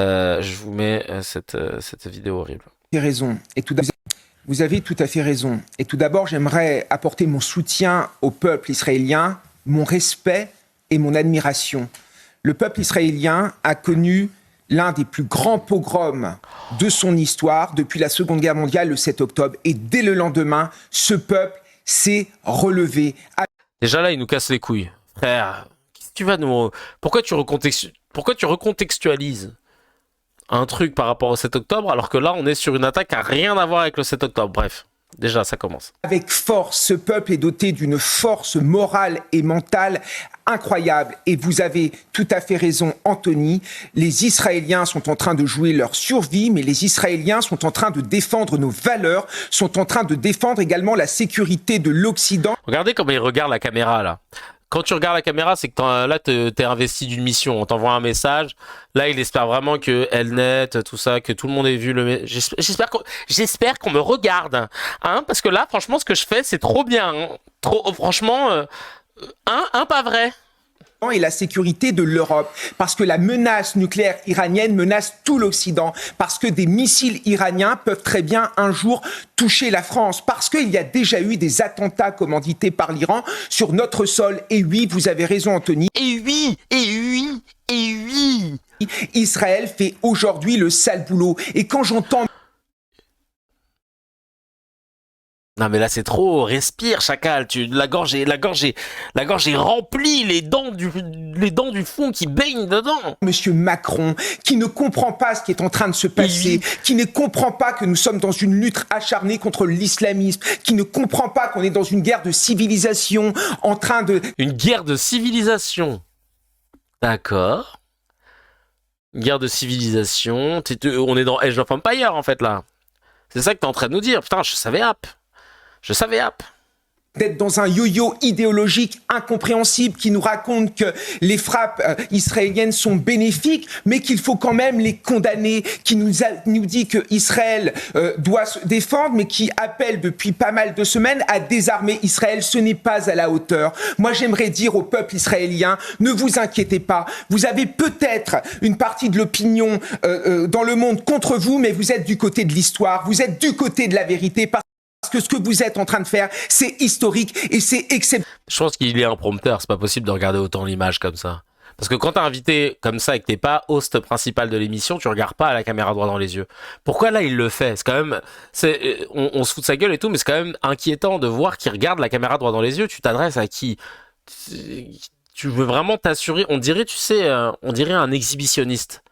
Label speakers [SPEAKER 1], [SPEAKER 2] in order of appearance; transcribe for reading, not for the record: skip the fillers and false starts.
[SPEAKER 1] Je vous mets cette vidéo horrible.
[SPEAKER 2] Raison. Et vous avez tout à fait raison. Et tout d'abord, j'aimerais apporter mon soutien au peuple israélien, mon respect et mon admiration. Le peuple israélien a connu l'un des plus grands pogroms de son histoire depuis la Seconde Guerre mondiale, le 7 octobre. Et dès le lendemain, ce peuple s'est relevé.
[SPEAKER 1] Déjà là, il nous casse les couilles. Frère, tu vas nous... Pourquoi tu recontextualises un truc par rapport au 7 octobre alors que là, on est sur une attaque qui n'a rien à voir avec le 7 octobre. Bref, déjà, ça commence.
[SPEAKER 2] Avec force, ce peuple est doté d'une force morale et mentale incroyable. Et vous avez tout à fait raison, Anthony. Les Israéliens sont en train de jouer leur survie, mais les Israéliens sont en train de défendre nos valeurs, sont en train de défendre également la sécurité de l'Occident.
[SPEAKER 1] Regardez comment il regarde la caméra, là. Quand tu regardes la caméra, c'est que là, t'es investi d'une mission. On t'envoie un message. Là, il espère vraiment que Elnet, tout ça, que tout le monde ait vu le... J'espère qu'on me regarde. Hein, parce que là, franchement, ce que je fais, c'est trop bien. Hein. Trop, franchement, pas vrai.
[SPEAKER 2] Et la sécurité de l'Europe, parce que la menace nucléaire iranienne menace tout l'Occident, parce que des missiles iraniens peuvent très bien un jour toucher la France, parce qu'il y a déjà eu des attentats commandités par l'Iran sur notre sol. Et oui, vous avez raison, Anthony.
[SPEAKER 1] Et oui.
[SPEAKER 2] Israël fait aujourd'hui le sale boulot. Et quand j'entends...
[SPEAKER 1] Non mais là c'est trop, respire chacal, la gorge est remplie, les dents du fond qui baignent dedans.
[SPEAKER 2] Monsieur Macron, qui ne comprend pas ce qui est en train de se passer, qui ne comprend pas que nous sommes dans une lutte acharnée contre l'islamisme, qui ne comprend pas qu'on est dans une guerre de civilisation, en train de...
[SPEAKER 1] Une guerre de civilisation. D'accord. Une guerre de civilisation, on est dans Age of Empire en fait là. C'est ça que t'es en train de nous dire, putain je savais
[SPEAKER 2] d'être dans un yo-yo idéologique incompréhensible qui nous raconte que les frappes israéliennes sont bénéfiques, mais qu'il faut quand même les condamner, qui nous dit que Israël doit se défendre, mais qui appelle depuis pas mal de semaines à désarmer Israël. Ce n'est pas à la hauteur. Moi, j'aimerais dire au peuple israélien, ne vous inquiétez pas. Vous avez peut-être une partie de l'opinion dans le monde contre vous, mais vous êtes du côté de l'histoire, vous êtes du côté de la vérité, parce que ce que vous êtes en train de faire, c'est historique et c'est exceptionnel.
[SPEAKER 1] Je pense qu'il est un prompteur, c'est pas possible de regarder autant l'image comme ça. Parce que quand t'es invité comme ça et que t'es pas host principal de l'émission, tu regardes pas à la caméra droit dans les yeux. Pourquoi là il le fait? C'est quand même, on se fout de sa gueule et tout, mais c'est quand même inquiétant de voir qu'il regarde la caméra droit dans les yeux. Tu t'adresses à qui? Tu veux vraiment t'assurer, on dirait, tu sais, on dirait un exhibitionniste.